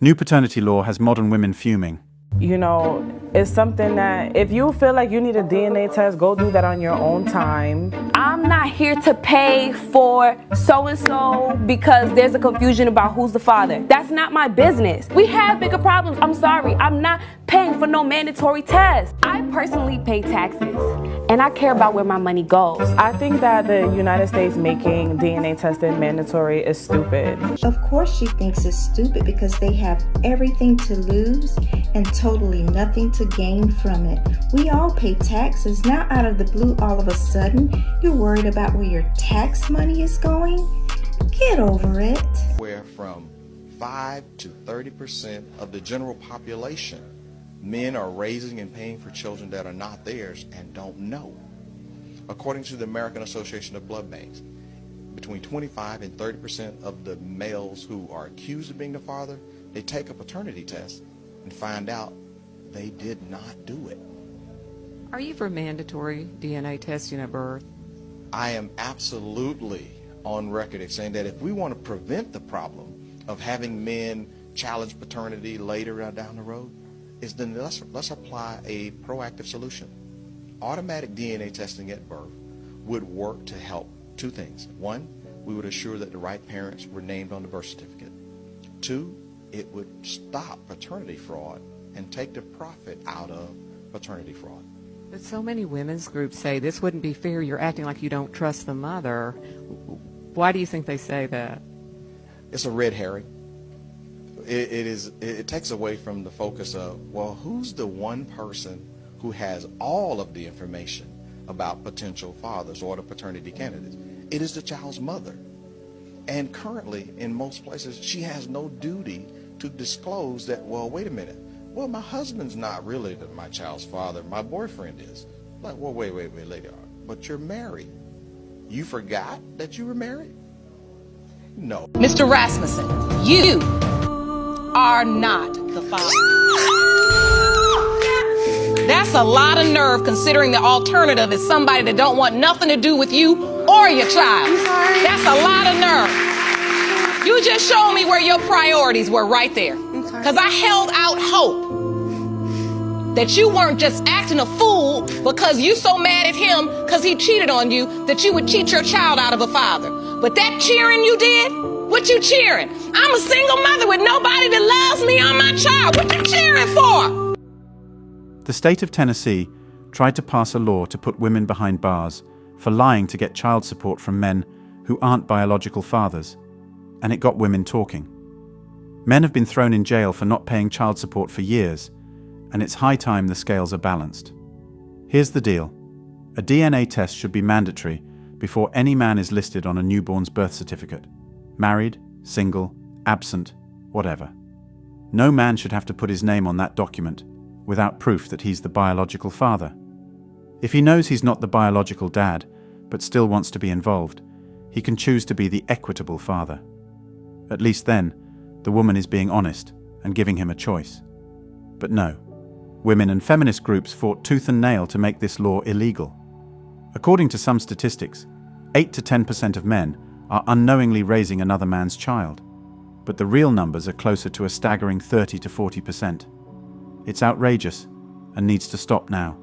New paternity law has modern women fuming. You know, it's something that if you feel like you need a DNA test, go do that on your own time. I'm not here to pay for so-and-so because there's a confusion about who's the father. That's not my business. We have bigger problems. I'm sorry. I'm not paying for no mandatory test. I personally pay taxes, and I care about where my money goes. I think that the United States making DNA testing mandatory is stupid. Of course she thinks it's stupid because they have everything to lose and totally nothing to gain from it. We all pay taxes. Now out of the blue, all of a sudden, you're worried about where your tax money is going? Get over it. Where from 5 to 30% of the general population, men are raising and paying for children that are not theirs and don't know. According to the American Association of Blood Banks, between 25 and 30% of the males who are accused of being the father, they take a paternity test and find out they did not do it. Are you for mandatory DNA testing at birth? I am absolutely on record as saying that if we want to prevent the problem of having men challenge paternity later down the road, is then let's apply a proactive solution. Automatic DNA testing at birth would work to help two things. One, we would assure that the right parents were named on the birth certificate. Two, it would stop paternity fraud and take the profit out of paternity fraud. But so many women's groups say this wouldn't be fair. You're acting like you don't trust the mother. Why do you think they say that? It's a red herring. It takes away from the focus of, well, who's the one person who has all of the information about potential fathers or the paternity candidates? It is the child's mother. And currently, in most places, she has no duty to disclose that, well, wait a minute. Well, my husband's not really my child's father. My boyfriend is. Like, well, wait, lady. But you're married. You forgot that you were married? No. Mr. Rasmussen, you are not the father. That's a lot of nerve considering the alternative is somebody that don't want nothing to do with you or your child. I'm sorry. That's a lot of nerve. You just showed me where your priorities were right there. Because I held out hope that you weren't just acting a fool because you so mad at him because he cheated on you that you would cheat your child out of a father. But that cheering you did, what you cheering? I'm a single mother with nobody that loves me or my child. What you cheering for? The state of Tennessee tried to pass a law to put women behind bars for lying to get child support from men who aren't biological fathers, and it got women talking. Men have been thrown in jail for not paying child support for years, and it's high time the scales are balanced. Here's the deal. A DNA test should be mandatory before any man is listed on a newborn's birth certificate. Married, single, absent, whatever. No man should have to put his name on that document without proof that he's the biological father. If he knows he's not the biological dad, but still wants to be involved, he can choose to be the equitable father. At least then, the woman is being honest and giving him a choice. But no, women and feminist groups fought tooth and nail to make this law illegal. According to some statistics, 8 to 10% of men are unknowingly raising another man's child, but the real numbers are closer to a staggering 30 to 40%. It's outrageous and needs to stop now.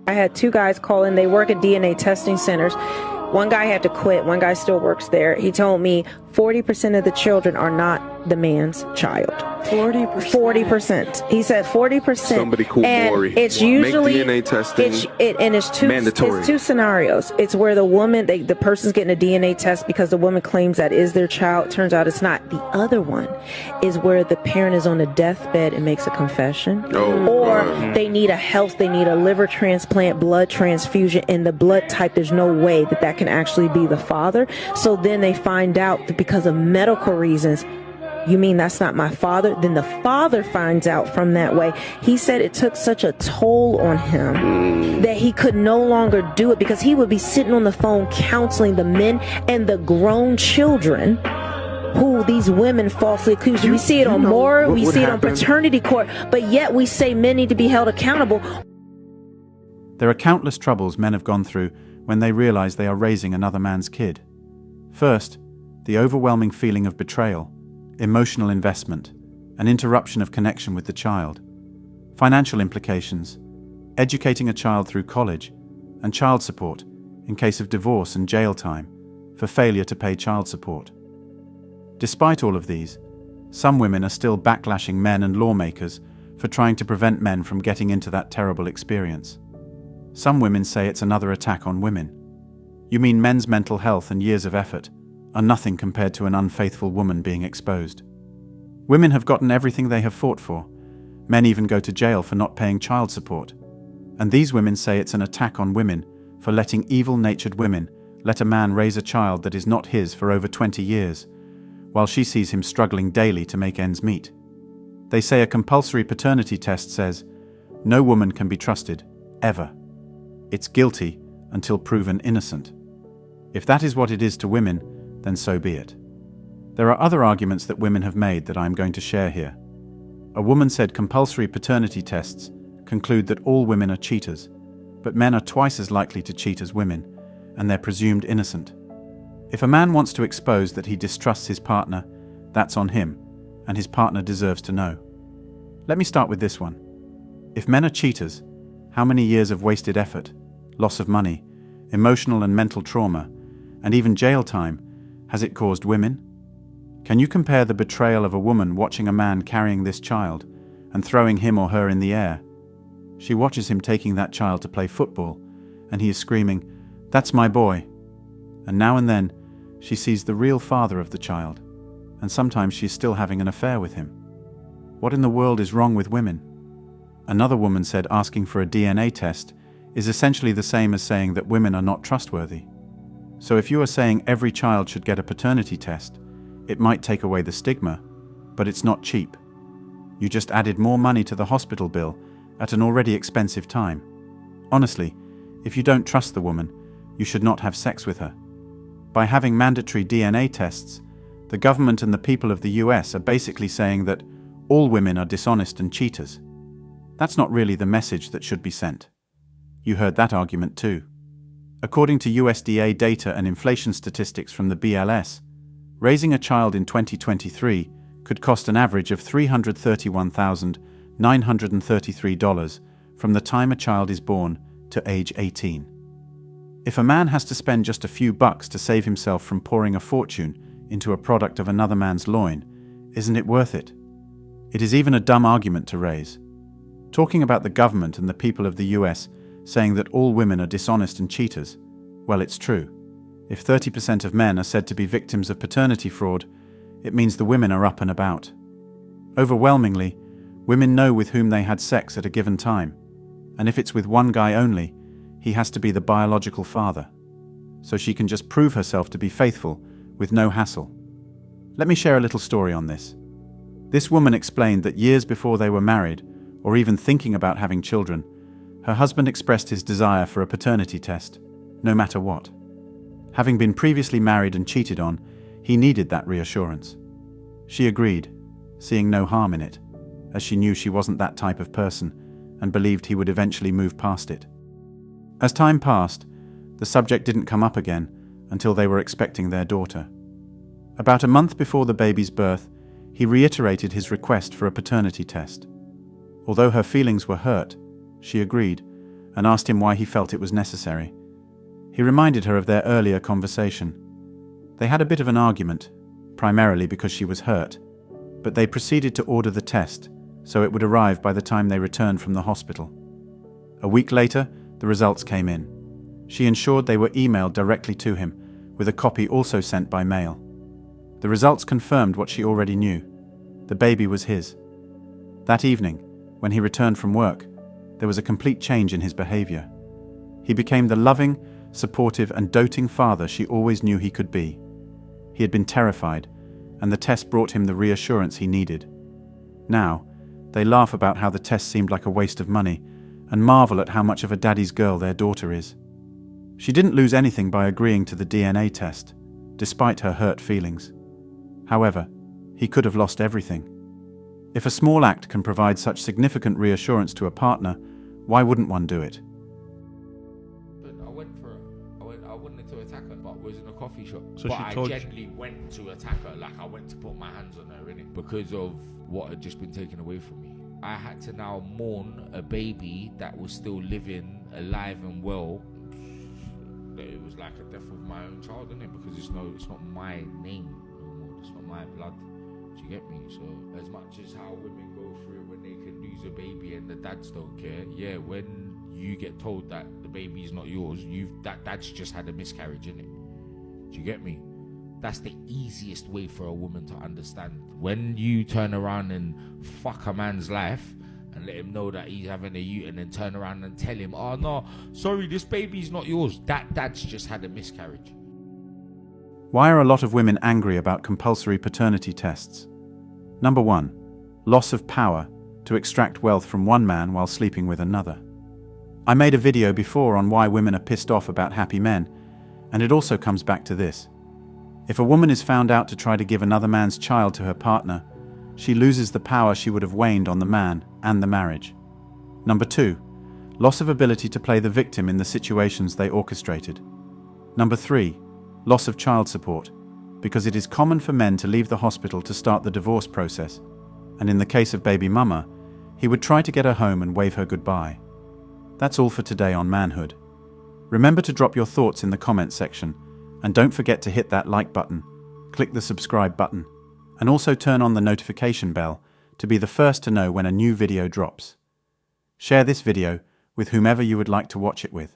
I had two guys call in. They work at DNA testing centers. One guy had to quit. One guy still works there. He told me 40% of the children are not the man's child. 40%. 40%. He said 40%. Somebody called Maury. It's usually make DNA testing it's mandatory. It's two scenarios. It's where the woman, the person's getting a DNA test because the woman claims that is their child. Turns out it's not. The other one is where the parent is on a deathbed and makes a confession, or they need a liver transplant, blood transfusion, and the blood type. There's no way that can actually be the father. So then they find out that because of medical reasons, you mean that's not my father? Then the father finds out from that way. He said it took such a toll on him that he could no longer do it because he would be sitting on the phone counseling the men and the grown children who these women falsely accuse. We see it on Moore, we see it on paternity court, but yet we say men need to be held accountable. There are countless troubles men have gone through when they realize they are raising another man's kid. First, the overwhelming feeling of betrayal, emotional investment, an interruption of connection with the child, financial implications, educating a child through college, and child support in case of divorce and jail time for failure to pay child support. Despite all of these, some women are still backlashing men and lawmakers for trying to prevent men from getting into that terrible experience. Some women say it's another attack on women. You mean men's mental health and years of effort are nothing compared to an unfaithful woman being exposed. Women have gotten everything they have fought for. Men even go to jail for not paying child support. And these women say it's an attack on women for letting evil-natured women let a man raise a child that is not his for over 20 years, while she sees him struggling daily to make ends meet. They say a compulsory paternity test says, no woman can be trusted, ever. It's guilty until proven innocent. If that is what it is to women, then so be it. There are other arguments that women have made that I am going to share here. A woman said compulsory paternity tests conclude that all women are cheaters, but men are twice as likely to cheat as women, and they're presumed innocent. If a man wants to expose that he distrusts his partner, that's on him, and his partner deserves to know. Let me start with this one. If men are cheaters, how many years of wasted effort, loss of money, emotional and mental trauma, and even jail time has it caused women? Can you compare the betrayal of a woman watching a man carrying this child and throwing him or her in the air? She watches him taking that child to play football, and he is screaming, "That's my boy." And now and then, she sees the real father of the child, and sometimes she is still having an affair with him. What in the world is wrong with women? Another woman said asking for a DNA test is essentially the same as saying that women are not trustworthy. So if you are saying every child should get a paternity test, it might take away the stigma, but it's not cheap. You just added more money to the hospital bill at an already expensive time. Honestly, if you don't trust the woman, you should not have sex with her. By having mandatory DNA tests, the government and the people of the US are basically saying that all women are dishonest and cheaters. That's not really the message that should be sent. You heard that argument too. According to USDA data and inflation statistics from the BLS, raising a child in 2023 could cost an average of $331,933 from the time a child is born to age 18. If a man has to spend just a few bucks to save himself from pouring a fortune into a product of another man's loin, isn't it worth it? It is even a dumb argument to raise. Talking about the government and the people of the US saying that all women are dishonest and cheaters, well, it's true. If 30% of men are said to be victims of paternity fraud, it means the women are up and about. Overwhelmingly, women know with whom they had sex at a given time, and if it's with one guy only, he has to be the biological father. So she can just prove herself to be faithful with no hassle. Let me share a little story on this. This woman explained that years before they were married, or even thinking about having children, her husband expressed his desire for a paternity test, no matter what. Having been previously married and cheated on, he needed that reassurance. She agreed, seeing no harm in it, as she knew she wasn't that type of person and believed he would eventually move past it. As time passed, the subject didn't come up again until they were expecting their daughter. About a month before the baby's birth, he reiterated his request for a paternity test. Although her feelings were hurt, she agreed and asked him why he felt it was necessary. He reminded her of their earlier conversation. They had a bit of an argument, primarily because she was hurt, but they proceeded to order the test so it would arrive by the time they returned from the hospital. A week later, the results came in. She ensured they were emailed directly to him, with a copy also sent by mail. The results confirmed what she already knew. The baby was his. That evening, when he returned from work, there was a complete change in his behavior. He became the loving, supportive and doting father she always knew he could be. He had been terrified, and the test brought him the reassurance he needed. Now, they laugh about how the test seemed like a waste of money, and marvel at how much of a daddy's girl their daughter is. She didn't lose anything by agreeing to the DNA test, despite her hurt feelings. However, he could have lost everything. If a small act can provide such significant reassurance to a partner, why wouldn't one do it? I went into attack her, but was in a coffee body shot. So but she I told you- generally went to attack her, like I went to put my hands on her, innit? Because of what had just been taken away from me. I had to now mourn a baby that was still living, alive and well. It was like a death of my own child, innit? Because it's not my name no more. It's not my blood. Do you get me? So as much as how women go through it when they can lose a baby and the dads don't care, yeah, when you get told that the baby's not yours, that's just had a miscarriage, innit? Do you get me? That's the easiest way for a woman to understand. When you turn around and fuck a man's life and let him know that he's having a youth, and then turn around and tell him, oh no, sorry, this baby's not yours, that's just had a miscarriage. Why are a lot of women angry about compulsory paternity tests? Number 1. Loss of power to extract wealth from one man while sleeping with another. I made a video before on why women are pissed off about happy men, and it also comes back to this. If a woman is found out to try to give another man's child to her partner, she loses the power she would have waned on the man and the marriage. Number 2. Loss of ability to play the victim in the situations they orchestrated. Number 3. Loss of child support, because it is common for men to leave the hospital to start the divorce process, and in the case of baby mama, he would try to get her home and wave her goodbye. That's all for today on Manhood. Remember to drop your thoughts in the comments section, and don't forget to hit that like button, click the subscribe button, and also turn on the notification bell to be the first to know when a new video drops. Share this video with whomever you would like to watch it with.